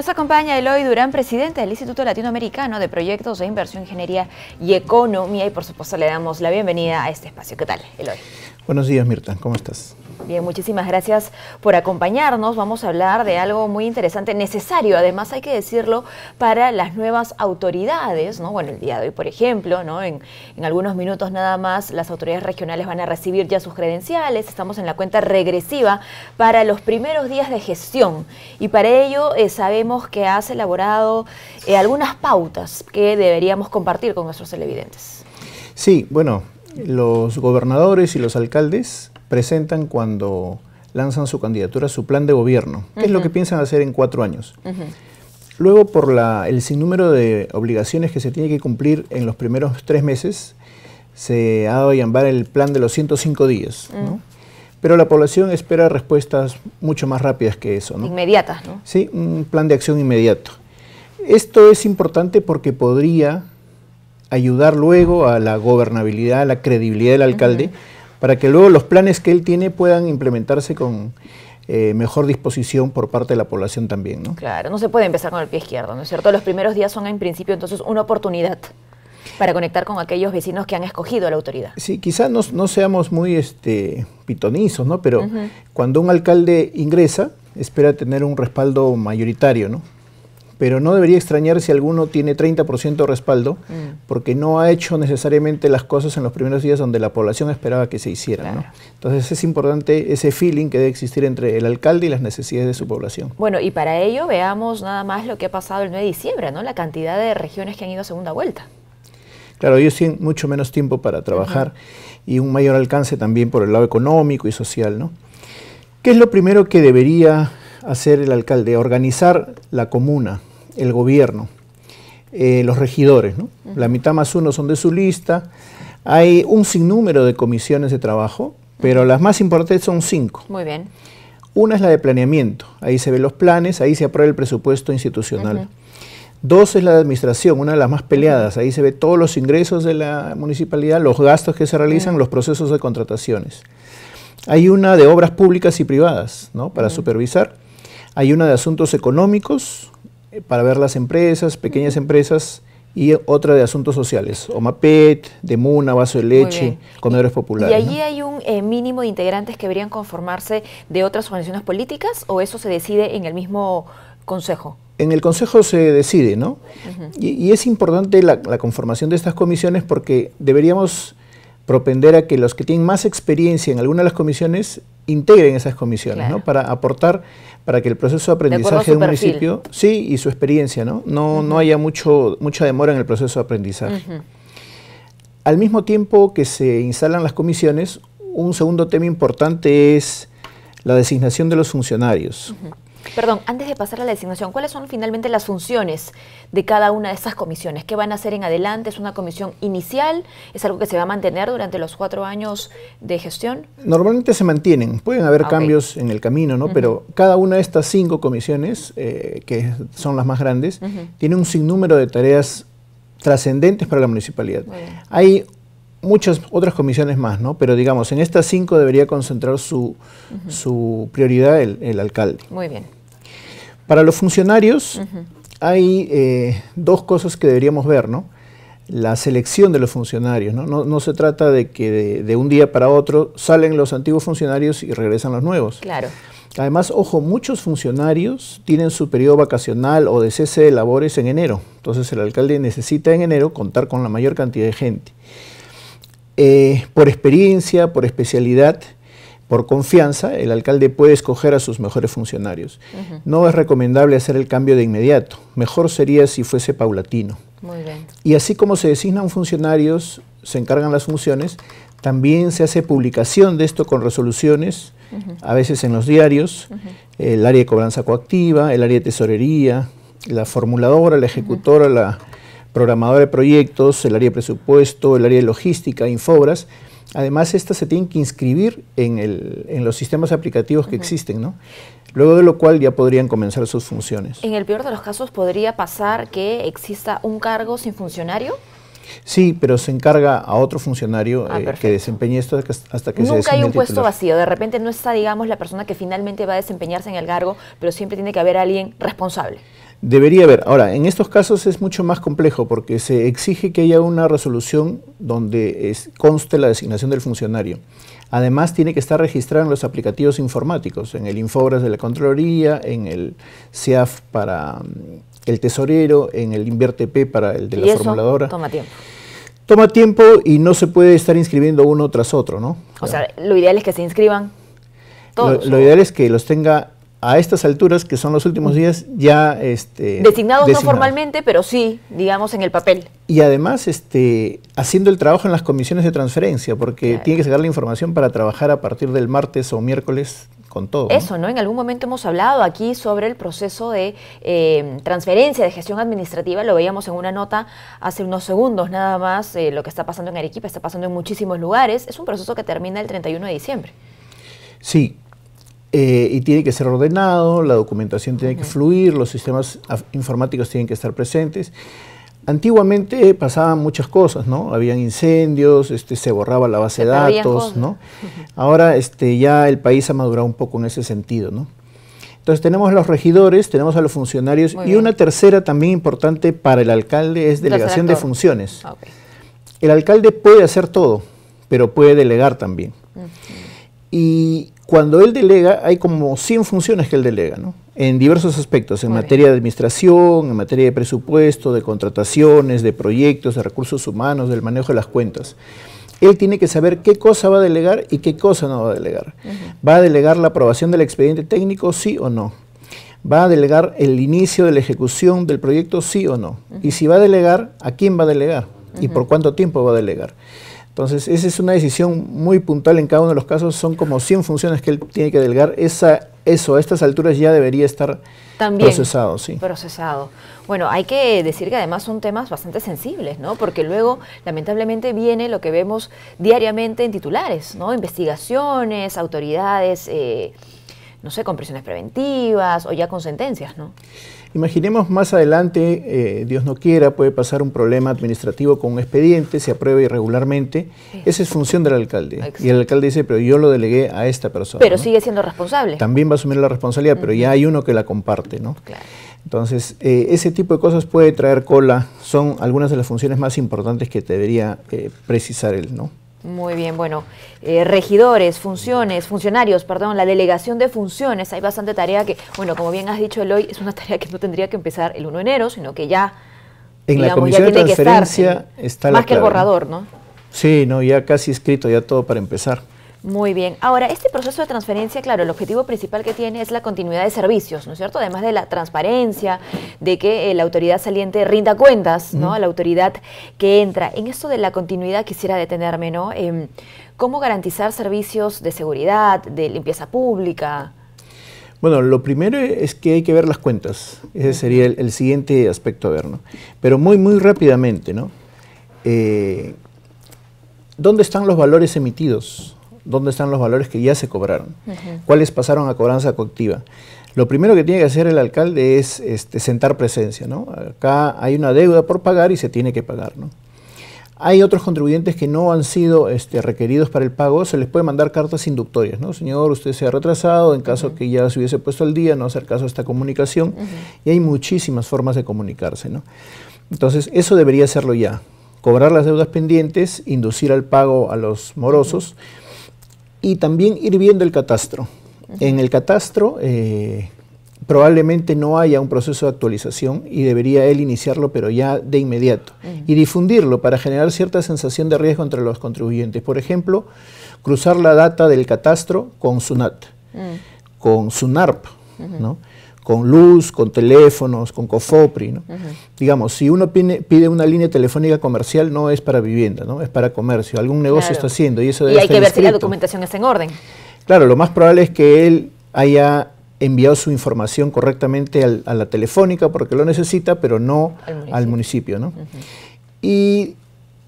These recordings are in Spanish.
Nos acompaña Eloy Durán, presidente del Instituto Latinoamericano de Proyectos de Inversión, Ingeniería y Economía, y por supuesto le damos la bienvenida a este espacio. ¿Qué tal, Eloy? Buenos días, Mirta, ¿cómo estás? Bien, muchísimas gracias por acompañarnos. Vamos a hablar de algo muy interesante, necesario, además hay que decirlo, para las nuevas autoridades, ¿no? Bueno, el día de hoy, por ejemplo, ¿no? En algunos minutos nada más, las autoridades regionales van a recibir ya sus credenciales. Estamos en la cuenta regresiva para los primeros días de gestión y para ello sabemos que has elaborado algunas pautas que deberíamos compartir con nuestros televidentes. Sí, bueno, los gobernadores y los alcaldes presentan cuando lanzan su candidatura su plan de gobierno, que es lo que piensan hacer en 4 años. Luego, por el sinnúmero de obligaciones que se tiene que cumplir en los primeros 3 meses, se ha dado a llamar el plan de los 105 días, ¿no? Pero la población espera respuestas mucho más rápidas que eso, ¿no? Inmediatas, ¿no? Sí, un plan de acción inmediato. Esto es importante porque podría ayudar luego a la gobernabilidad, a la credibilidad del alcalde, para que luego los planes que él tiene puedan implementarse con mejor disposición por parte de la población también, ¿no? Claro, no se puede empezar con el pie izquierdo, ¿no es cierto? Los primeros días son en principio entonces una oportunidad para conectar con aquellos vecinos que han escogido a la autoridad. Sí, quizás no seamos muy pitonizos, ¿no? Pero cuando un alcalde ingresa, espera tener un respaldo mayoritario, ¿no? Pero no debería extrañar si alguno tiene 30% de respaldo, porque no ha hecho necesariamente las cosas en los primeros días donde la población esperaba que se hicieran, ¿no? Entonces es importante ese feeling que debe existir entre el alcalde y las necesidades de su población. Bueno, y para ello veamos nada más lo que ha pasado el 9 de diciembre, ¿no? La cantidad de regiones que han ido a segunda vuelta. Claro, ellos tienen mucho menos tiempo para trabajar y un mayor alcance también por el lado económico y social, ¿no? ¿Qué es lo primero que debería hacer el alcalde? Organizar la comuna, el gobierno, los regidores, ¿no? La mitad más uno son de su lista. Hay un sinnúmero de comisiones de trabajo, pero las más importantes son 5. Muy bien. Una es la de planeamiento, ahí se ven los planes, ahí se aprueba el presupuesto institucional. 2 es la de administración, una de las más peleadas, ahí se ve todos los ingresos de la municipalidad, los gastos que se realizan, los procesos de contrataciones. Hay una de obras públicas y privadas, ¿no? Para supervisar. Hay una de asuntos económicos, para ver las empresas, pequeñas empresas, y otra de asuntos sociales, OMAPET, Demuna, Vaso de Leche, comedores populares. ¿Y allí hay un mínimo de integrantes que deberían conformarse de otras organizaciones políticas o eso se decide en el mismo consejo? En el consejo se decide, ¿no? Y es importante la conformación de estas comisiones porque deberíamos propender a que los que tienen más experiencia en alguna de las comisiones integren esas comisiones, ¿no? Para aportar, para que el proceso de aprendizaje de un municipio, sí, y su experiencia, ¿no? No haya mucha demora en el proceso de aprendizaje. Al mismo tiempo que se instalan las comisiones, un segundo tema importante es la designación de los funcionarios. Perdón, antes de pasar a la designación, ¿cuáles son finalmente las funciones de cada una de estas comisiones? ¿Qué van a hacer en adelante? ¿Es una comisión inicial? ¿Es algo que se va a mantener durante los 4 años de gestión? Normalmente se mantienen, pueden haber cambios en el camino, ¿no? Pero cada una de estas 5 comisiones, que son las más grandes, tiene un sinnúmero de tareas trascendentes para la municipalidad. Hay muchas otras comisiones más, ¿no? Pero digamos, en estas 5 debería concentrar su prioridad el alcalde. Muy bien. Para los funcionarios hay 2 cosas que deberíamos ver, ¿no? La selección de los funcionarios, ¿no? No se trata de que de un día para otro salen los antiguos funcionarios y regresan los nuevos. Claro. Además, ojo, muchos funcionarios tienen su periodo vacacional o de cese de labores en enero. Entonces el alcalde necesita en enero contar con la mayor cantidad de gente. Por experiencia, por especialidad, por confianza, el alcalde puede escoger a sus mejores funcionarios. No es recomendable hacer el cambio de inmediato. Mejor sería si fuese paulatino. Muy bien. Y así como se designan funcionarios, se encargan las funciones, también se hace publicación de esto con resoluciones, a veces en los diarios, el área de cobranza coactiva, el área de tesorería, la formuladora, la ejecutora, la programadora de proyectos, el área de presupuesto, el área de logística, Infobras. Además, estas se tienen que inscribir en los sistemas aplicativos que existen, ¿no? Luego de lo cual ya podrían comenzar sus funciones. En el peor de los casos, ¿podría pasar que exista un cargo sin funcionario? Sí, pero se encarga a otro funcionario que desempeñe esto hasta que se designe el titular. Nunca hay un puesto vacío, de repente no está, digamos, la persona que finalmente va a desempeñarse en el cargo, pero siempre tiene que haber alguien responsable. Debería haber. Ahora, en estos casos es mucho más complejo porque se exige que haya una resolución donde conste la designación del funcionario. Además, tiene que estar registrado en los aplicativos informáticos, en el Infobras de la Contraloría, en el CIAF para el tesorero, en el InvierTP para el de la formuladora. Toma tiempo. Toma tiempo y no se puede estar inscribiendo uno tras otro, ¿no? O sea, lo ideal es que se inscriban todos. Lo ideal es que los tenga a estas alturas, que son los últimos días, ya designados no formalmente, pero sí, digamos, en el papel. Y además haciendo el trabajo en las comisiones de transferencia, porque tiene que sacar la información para trabajar a partir del martes o miércoles con todo. Eso, ¿no? En algún momento hemos hablado aquí sobre el proceso de transferencia de gestión administrativa, lo veíamos en una nota hace unos segundos nada más, lo que está pasando en Arequipa, está pasando en muchísimos lugares, es un proceso que termina el 31 de diciembre. Sí. Y tiene que ser ordenado, la documentación tiene que fluir, los sistemas informáticos tienen que estar presentes. Antiguamente pasaban muchas cosas, ¿no? Habían incendios, se borraba la base de datos, ¿no? Ahora ya el país ha madurado un poco en ese sentido, ¿no? Entonces tenemos a los regidores, tenemos a los funcionarios y una tercera también importante para el alcalde es delegación de funciones. El alcalde puede hacer todo, pero puede delegar también. Y cuando él delega, hay como 100 funciones que él delega, ¿no? En diversos aspectos, en materia de administración, en materia de presupuesto, de contrataciones, de proyectos, de recursos humanos, del manejo de las cuentas. Él tiene que saber qué cosa va a delegar y qué cosa no va a delegar. ¿Va a delegar la aprobación del expediente técnico, sí o no? ¿Va a delegar el inicio de la ejecución del proyecto, sí o no? Y si va a delegar, ¿a quién va a delegar? ¿Y por cuánto tiempo va a delegar? Entonces, esa es una decisión muy puntual en cada uno de los casos. Son como 100 funciones que él tiene que delegar. Eso a estas alturas ya debería estar también procesado. Sí. Procesado. Bueno, hay que decir que además son temas bastante sensibles, ¿no? Porque luego, lamentablemente, viene lo que vemos diariamente en titulares, ¿no? Investigaciones, autoridades, no sé, con prisiones preventivas o ya con sentencias, ¿no? Imaginemos más adelante, Dios no quiera, puede pasar un problema administrativo con un expediente, se aprueba irregularmente. Esa es función del alcalde. Exacto. Y el alcalde dice, pero yo lo delegué a esta persona. Pero ¿no? Sigue siendo responsable. También va a asumir la responsabilidad, pero ya hay uno que la comparte, ¿no? Claro. Entonces, ese tipo de cosas puede traer cola. Son algunas de las funciones más importantes que debería precisar él, ¿no? Muy bien, bueno, regidores, funcionarios, la delegación de funciones, hay bastante tarea que, bueno, como bien has dicho, Eloy, es una tarea que no tendría que empezar el 1 de enero, sino que ya, en digamos, la comisión de transferencia está más que el borrador, ¿no? Sí, no, ya casi escrito, ya todo para empezar. Muy bien. Ahora, este proceso de transferencia, claro, el objetivo principal que tiene es la continuidad de servicios, ¿no es cierto? Además de la transparencia, de que la autoridad saliente rinda cuentas, ¿no? A la autoridad que entra. En esto de la continuidad quisiera detenerme, ¿no? ¿Cómo garantizar servicios de seguridad, de limpieza pública? Bueno, lo primero es que hay que ver las cuentas. Ese sería el siguiente aspecto a ver, ¿no? Pero muy rápidamente, ¿no? ¿Dónde están los valores emitidos? ¿Dónde están los valores que ya se cobraron? ¿Cuáles pasaron a cobranza coactiva? Lo primero que tiene que hacer el alcalde es sentar presencia, ¿no? Acá hay una deuda por pagar y se tiene que pagar, ¿no? Hay otros contribuyentes que no han sido requeridos para el pago, se les puede mandar cartas inductorias, ¿no? Señor, usted se ha retrasado, en caso que ya se hubiese puesto al día, no hacer caso a esta comunicación. Y hay muchísimas formas de comunicarse, ¿no? Entonces, eso debería hacerlo ya. Cobrar las deudas pendientes, inducir al pago a los morosos, y también ir viendo el catastro. En el catastro probablemente no haya un proceso de actualización y debería él iniciarlo, pero ya de inmediato. Y difundirlo para generar cierta sensación de riesgo entre los contribuyentes. Por ejemplo, cruzar la data del catastro con SUNAT, con SUNARP, ¿no? Con luz, con teléfonos, con COFOPRI, ¿no? Digamos, si uno pide una línea telefónica comercial, no es para vivienda, ¿no? Es para comercio, algún negocio está haciendo y eso debe estar hay que ver inscrito. si la documentación está en orden. Claro, lo más probable es que él haya enviado su información correctamente a la telefónica porque lo necesita, pero no al municipio, ¿no? Y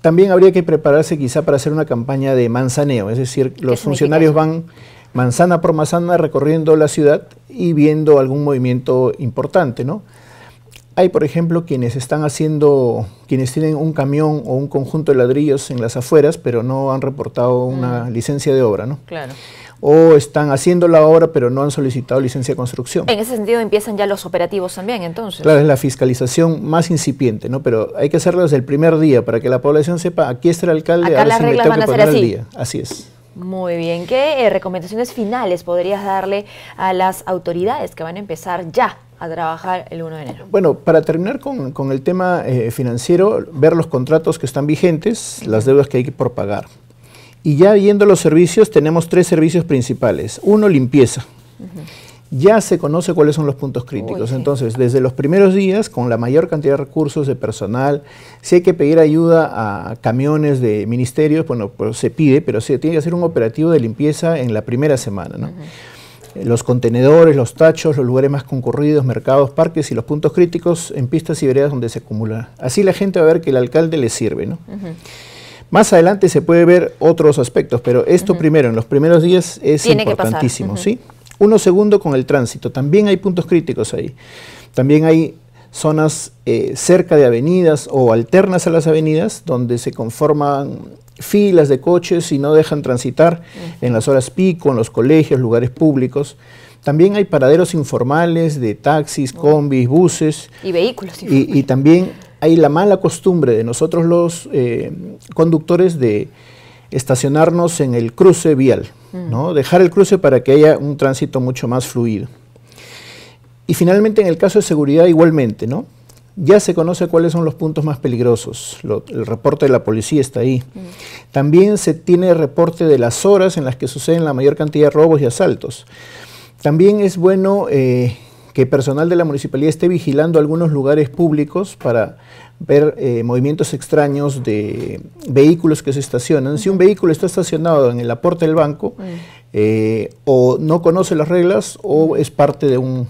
también habría que prepararse quizá para hacer una campaña de manzaneo, es decir, los funcionarios van manzana por manzana recorriendo la ciudad y viendo algún movimiento importante, ¿no? Hay, por ejemplo, quienes tienen un camión o un conjunto de ladrillos en las afueras, pero no han reportado una licencia de obra, ¿no? Claro. o están haciéndolo ahora pero no han solicitado licencia de construcción. En ese sentido empiezan ya los operativos también, entonces. Claro, es la fiscalización más incipiente, ¿no? Pero hay que hacerlo desde el primer día para que la población sepa, aquí está el alcalde, acá las reglas van a ser así. El día. Así es. Muy bien. ¿Qué recomendaciones finales podrías darle a las autoridades que van a empezar ya a trabajar el 1 de enero? Bueno, para terminar con el tema financiero, ver los contratos que están vigentes, las deudas que hay por pagar. Y ya viendo los servicios, tenemos 3 servicios principales. Uno, limpieza. Ya se conoce cuáles son los puntos críticos. Sí. Entonces, desde los primeros días, con la mayor cantidad de recursos, de personal, si hay que pedir ayuda a camiones de ministerios, bueno, pues se pide, pero se tiene que hacer un operativo de limpieza en la primera semana, ¿no? Los contenedores, los tachos, los lugares más concurridos, mercados, parques y los puntos críticos en pistas y veredas donde se acumula. Así la gente va a ver que el alcalde le sirve, ¿no? Más adelante se puede ver otros aspectos, pero esto primero, en los primeros días, es importantísimo, ¿sí? Uno segundo con el tránsito, también hay puntos críticos ahí. También hay zonas cerca de avenidas o alternas a las avenidas donde se conforman filas de coches y no dejan transitar en las horas pico, en los colegios, lugares públicos. También hay paraderos informales de taxis, combis, buses. Y vehículos. Y también hay la mala costumbre de nosotros los conductores de estacionarnos en el cruce vial, ¿no? Dejar el cruce para que haya un tránsito mucho más fluido. Y finalmente, en el caso de seguridad igualmente, ¿no? Ya se conoce cuáles son los puntos más peligrosos, el reporte de la policía está ahí. También se tiene reporte de las horas en las que suceden la mayor cantidad de robos y asaltos. También es bueno que personal de la municipalidad esté vigilando algunos lugares públicos para ver movimientos extraños de vehículos que se estacionan. Si un vehículo está estacionado en el aporte del banco, o no conoce las reglas o es parte de un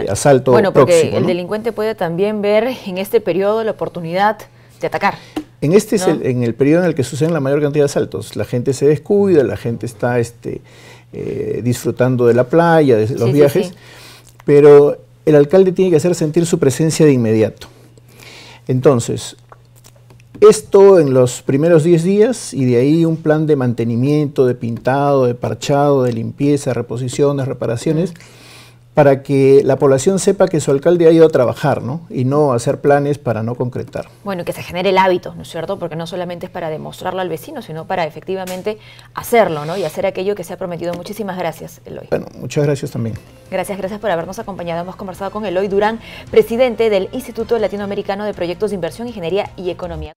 asalto bueno, porque próximo, el ¿no? delincuente puede también ver en este periodo la oportunidad de atacar. En este es en el periodo en el que suceden la mayor cantidad de asaltos. La gente se descuida, la gente está disfrutando de la playa, de los viajes, pero el alcalde tiene que hacer sentir su presencia de inmediato. Entonces, esto en los primeros 10 días y de ahí un plan de mantenimiento, de pintado, de parchado, de limpieza, reposiciones, reparaciones, para que la población sepa que su alcalde ha ido a trabajar, ¿no? Y no hacer planes para no concretar. Bueno, que se genere el hábito, ¿no es cierto? Porque no solamente es para demostrarlo al vecino, sino para efectivamente hacerlo, ¿no? Y hacer aquello que se ha prometido. Muchísimas gracias, Eloy. Bueno, muchas gracias también. Gracias por habernos acompañado. Hemos conversado con Eloy Durán, presidente del Instituto Latinoamericano de Proyectos de Inversión, Ingeniería y Economía.